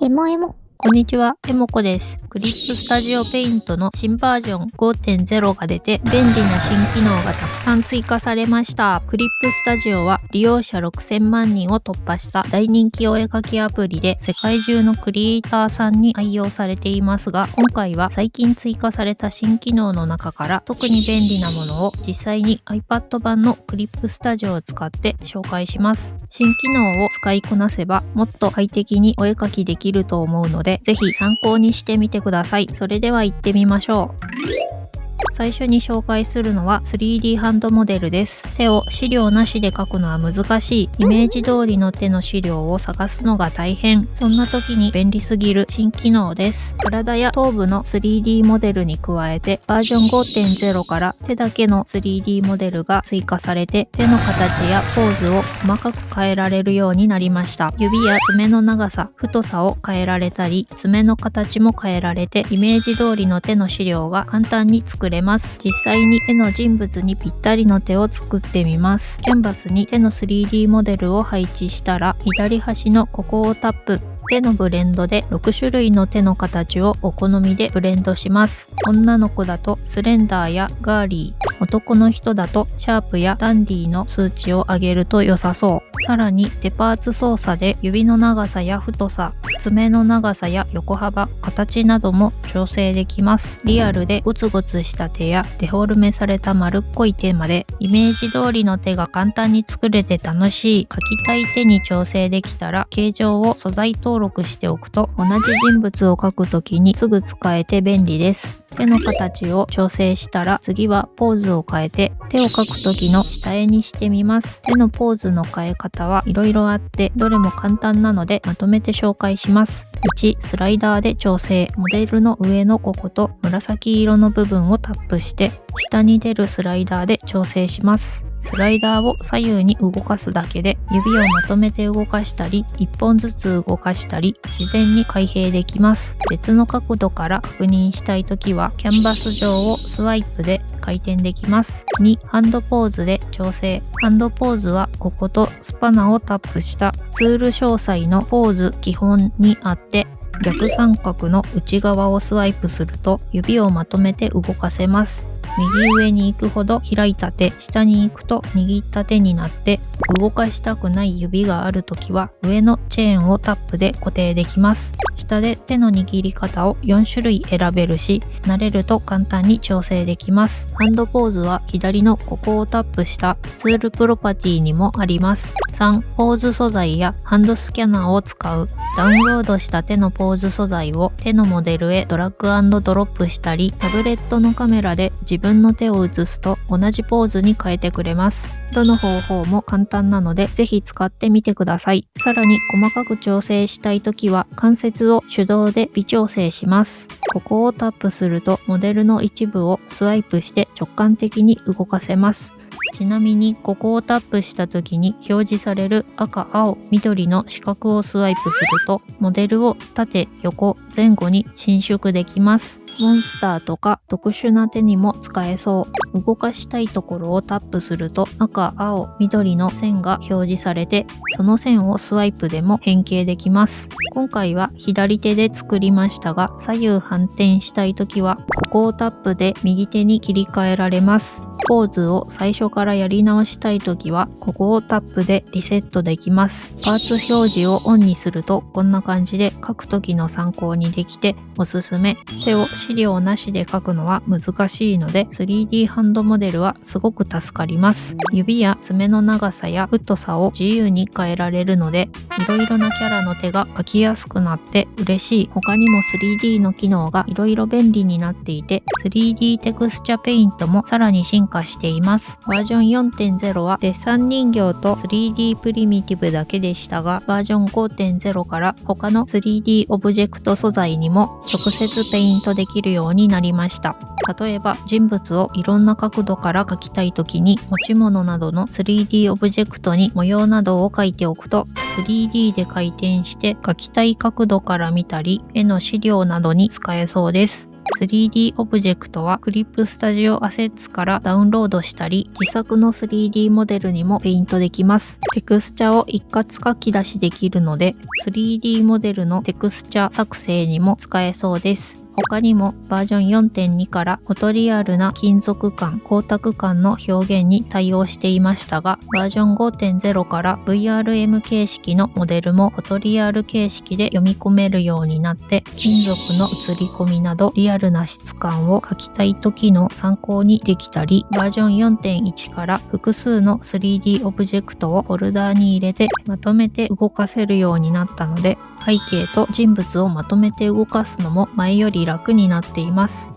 エモエモ。こんにちは、エモコです。クリップスタジオペイントの新バージョン 5.0 が出て便利な新機能がたくさん追加されました。クリップスタジオは利用者6000万人を突破した大人気お絵描きアプリで世界中のクリエイターさんに愛用されていますが、今回は最近追加された新機能の中から特に便利なものを実際に iPad 版のクリップスタジオを使って紹介します。新機能を使いこなせばもっと快適にお絵描きできると思うので、ぜひ参考にしてみてください。それでは行ってみましょう。最初に紹介するのは 3D ハンドモデルです。手を資料なしで描くのは難しい。イメージ通りの手の資料を探すのが大変。そんな時に便利すぎる新機能です。体や頭部の 3D モデルに加えてバージョン 5.0 から手だけの 3D モデルが追加されて、手の形やポーズを細かく変えられるようになりました。指や爪の長さ、太さを変えられたり、爪の形も変えられてイメージ通りの手の資料が簡単に作れます。実際に絵の人物にぴったりの手を作ってみます。キャンバスに手の 3D モデルを配置したら、左端のここをタップ。手のブレンドで6種類の手の形をお好みでブレンドします。女の子だとスレンダーやガーリー、男の人だとシャープやダンディの数値を上げると良さそう。さらに手パーツ操作で指の長さや太さ、爪の長さや横幅、形なども調整できます。リアルでゴツゴツした手やデフォルメされた丸っこい手まで、イメージ通りの手が簡単に作れて楽しい。描きたい手に調整できたら、形状を素材登録しておくと同じ人物を描くときにすぐ使えて便利です。手の形を調整したら、次はポーズを変えて手を描く時の下絵にしてみます。手のポーズの変え方はいろいろあって、どれも簡単なのでまとめて紹介します。1、スライダーで調整。モデルの上のここと紫色の部分をタップして下に出るスライダーで調整します。スライダーを左右に動かすだけで指をまとめて動かしたり、1本ずつ動かしたり、自然に開閉できます。別の角度から確認したいときはキャンバス上をスワイプで回転できます。2、ハンドポーズで調整。ハンドポーズはこことスパナをタップしたツール詳細のポーズ基本にあって、逆三角の内側をスワイプすると指をまとめて動かせます。右上に行くほど開いた手、下に行くと握った手になって、動かしたくない指があるときは上のチェーンをタップで固定できます。下で手の握り方を4種類選べるし、慣れると簡単に調整できます。ハンドポーズは左のここをタップしたツールプロパティにもあります。3、ポーズ素材やハンドスキャナーを使う。ダウンロードした手のポーズ素材を手のモデルへドラッグ&ドロップしたり、タブレットのカメラで自分の手を映すと同じポーズに変えてくれます。どの方法も簡単なのでぜひ使ってみてください。さらに細かく調整したいときは関節を手動で微調整します。ここをタップするとモデルの一部をスワイプして直感的に動かせます。ちなみにここをタップした時に表示される赤、青、緑の四角をスワイプするとモデルを縦、横、前後に伸縮できます。モンスターとか特殊な手にも使えそう。動かしたいところをタップすると赤、青、緑の線が表示されて、その線をスワイプでも変形できます。今回は左手で作りましたが、左右反転したいときはここをタップで右手に切り替えられます。ポーズを最初からやり直したいときはここをタップでリセットできます。パーツ表示をオンにするとこんな感じで書くときの参考にできておすすめ。手を資料なしで書くのは難しいので 3D ハンドモデルはすごく助かります。指や爪の長さや太さを自由に変えられるので、いろいろなキャラの手が描きやすくなって嬉しい。他にも 3D の機能がいろいろ便利になっていて、 3D テクスチャペイントもさらに進化しています。バージョン 4.0 はデッサン人形と 3D プリミティブだけでしたが、バージョン 5.0 から他の 3D オブジェクト素材にも直接ペイントできるようになりました。例えば人物をいろんな角度から描きたいときに、持ち物などの 3D オブジェクトに模様などを描いておくと 3D で回転して描きたい角度から見たり、絵の資料などに使えそうです。3D オブジェクトはクリップスタジオアセッツからダウンロードしたり、自作の 3D モデルにもペイントできます。テクスチャを一括書き出しできるので、3D モデルのテクスチャ作成にも使えそうです。他にもバージョン 4.2 からフォトリアルな金属感、光沢感の表現に対応していましたが、バージョン 5.0 から VRM 形式のモデルもフォトリアル形式で読み込めるようになって、金属の映り込みなどリアルな質感を描きたい時の参考にできたり、バージョン 4.1 から複数の 3D オブジェクトをフォルダーに入れてまとめて動かせるようになったので、背景と人物をまとめて動かすのも前より楽になっています。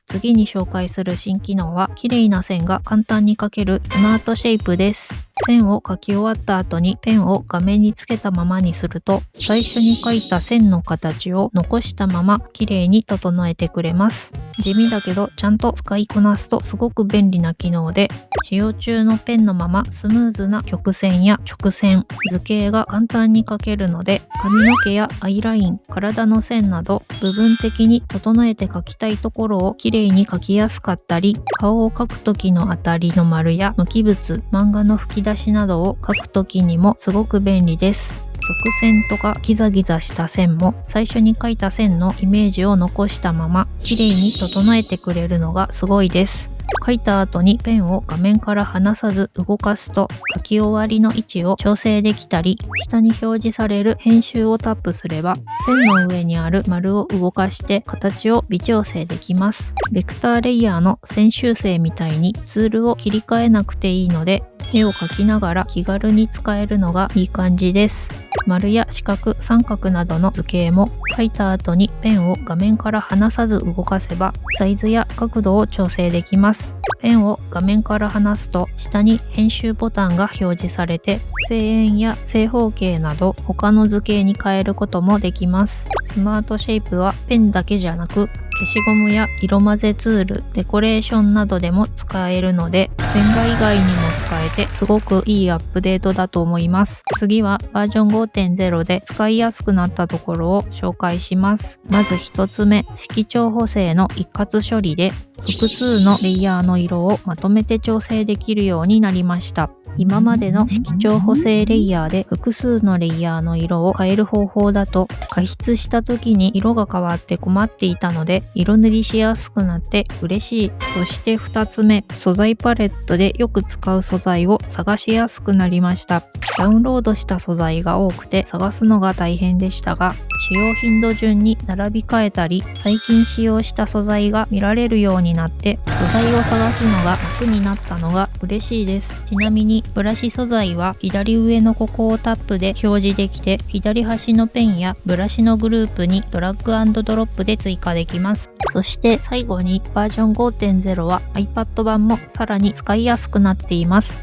次に紹介する新機能は、綺麗な線が簡単に描けるスマートシェイプです。線を描き終わった後にペンを画面につけたままにすると、最初に描いた線の形を残したまま綺麗に整えてくれます。地味だけどちゃんと使いこなすとすごく便利な機能で、使用中のペンのままスムーズな曲線や直線、図形が簡単に描けるので、髪の毛やアイライン、体の線など部分的に整えて描きたいところを綺麗に描きやすかったり、顔を描く時の当たりの丸や無機物、漫画の吹き出しなどを描く時にもすごく便利です。曲線とかギザギザした線も最初に描いた線のイメージを残したまま綺麗に整えてくれるのがすごいです。書いた後にペンを画面から離さず動かすと、書き終わりの位置を調整できたり、下に表示される編集をタップすれば線の上にある丸を動かして形を微調整できます。ベクターレイヤーの線修正みたいにツールを切り替えなくていいので、絵を描きながら気軽に使えるのがいい感じです。丸や四角、三角などの図形も書いた後にペンを画面から離さず動かせばサイズや角度を調整できます。ペンを画面から離すと下に編集ボタンが表示されて、正円や正方形など他の図形に変えることもできます。スマートシェイプはペンだけじゃなく、消しゴムや色混ぜツール、デコレーションなどでも使えるので、線画以外にも使えてすごくいいアップデートだと思います。次はバージョン 5.0 で使いやすくなったところを紹介します。まず1つ目、色調補正の一括処理で複数のレイヤーの色をまとめて調整できるようになりました。今までの色調補正レイヤーで複数のレイヤーの色を変える方法だと、加筆した時に色が変わって困っていたので、色塗りしやすくなって嬉しい。そして2つ目、素材パレットでよく使う素材を探しやすくなりました。ダウンロードした素材が多くて探すのが大変でしたが、使用頻度順に並び替えたり、最近使用した素材が見られるようになって、素材を探すのが楽になったのが嬉しいです。ちなみにブラシ素材は左上のここをタップで表示できて、左端のペンやブラシのグループにドラッグ&ドロップで追加できます。そして最後にバージョン 5.0 は iPad 版もさらに使いやすくなっています。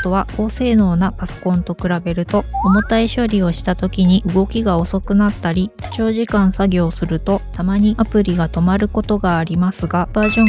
iPad は高性能なパソコンと比べると、重たい処理をした時に動きが遅くなったり、長時間作業するとたまにアプリが止まることがありますが、バージョン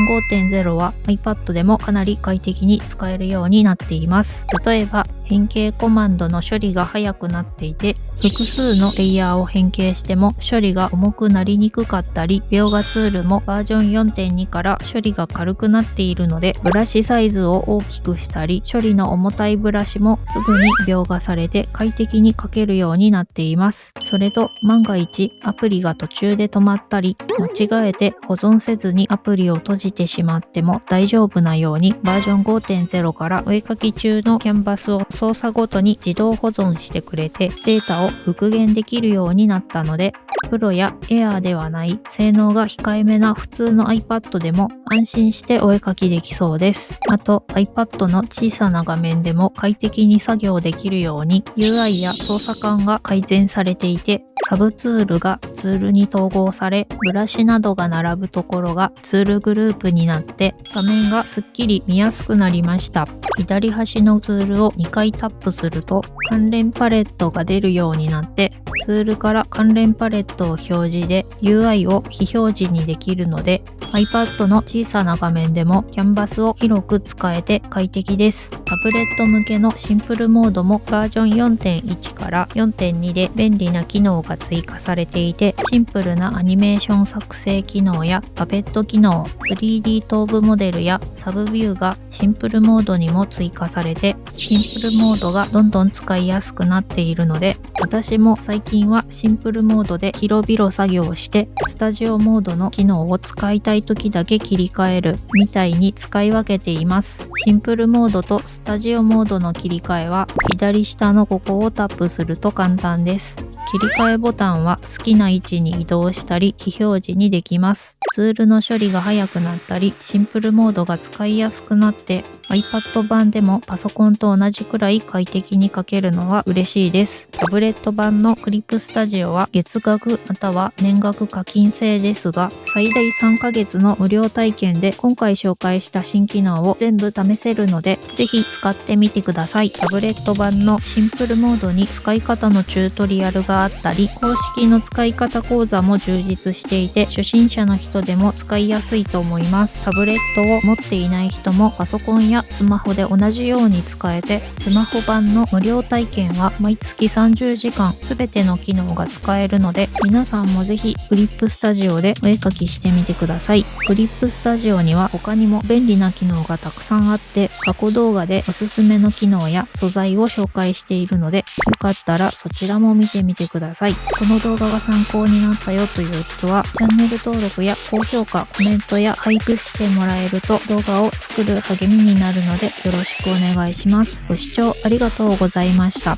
5.0 は iPad でもかなり快適に使えるようになっています。例えば変形コマンドの処理が早くなっていて、複数のレイヤーを変形しても処理が重くなりにくかったり、描画ツールもバージョン 4.2 から処理が軽くなっているので、ブラシサイズを大きくしたり、処理の重たいブラシもすぐに描画されて快適に描けるようになっています。それと万が一アプリが途中で止まったり、間違えて保存せずにアプリを閉じてしまっても大丈夫なように、バージョン 5.0 からお絵描き中のキャンバスを操作ごとに自動保存してくれて、データを復元できるようになったので、プロやエアーではない性能が控えめな普通の iPad でも安心してお絵描きできそうです。あと iPad の小さな画面でも快適に作業できるように UI や操作感が改善されていて、サブツールがツールに統合され、ブラシなどが並ぶところがツールグループになって、画面がすっきり見やすくなりました。左端のツールを2回タップすると関連パレットが出るようになって、ツールから関連パレットを表示で UI を非表示にできるので iPad の小さな画面でもキャンバスを広く使えて快適です。タブレット向けのシンプルモードもバージョン 4.1 から 4.2 で便利な機能が追加されていて、シンプルなアニメーション作成機能やパペット機能、3D 頭部モデルやサブビューがシンプルモードにも追加されて、シンプルモードがどんどん使いやすくなっているので、私も最近はシンプルモードで広々作業をして、スタジオモードの機能を使いたい時だけ切り替えるみたいに使い分けています。シンプルモードとスタジオモードの切り替えは左下のここをタップすると簡単です。切り替えボタンは好きな位置に移動したり非表示にできます。ツールの処理が早くなったり、シンプルモードが使いやすくなって iPad 版でもパソコンと同じくらい快適に書けるのは嬉しいです。タブレット版のクリップスタジオは月額または年額課金制ですが、最大3ヶ月の無料体験で今回紹介した新機能を全部試せるので、ぜひ使ってみてください。タブレット版のシンプルモードに使い方のチュートリアルがあったり、公式の使い方講座も充実していて、初心者の人でも使いやすいと思います。タブレットを持っていない人もパソコンやスマホで同じように使えて、スマホ版の無料体験は毎月30時間全ての機能が使えるので、皆さんもぜひクリップスタジオでお絵描きしてみてください。クリップスタジオには他にも便利な機能がたくさんあって、過去動画でおすすめの機能や素材を紹介しているので、よかったらそちらも見てみてください。この動画が参考になったよという人はチャンネル登録や高評価、コメントや配布してもらえると動画を作る励みになるのでよろしくお願いします。ご視聴ありがとうございました。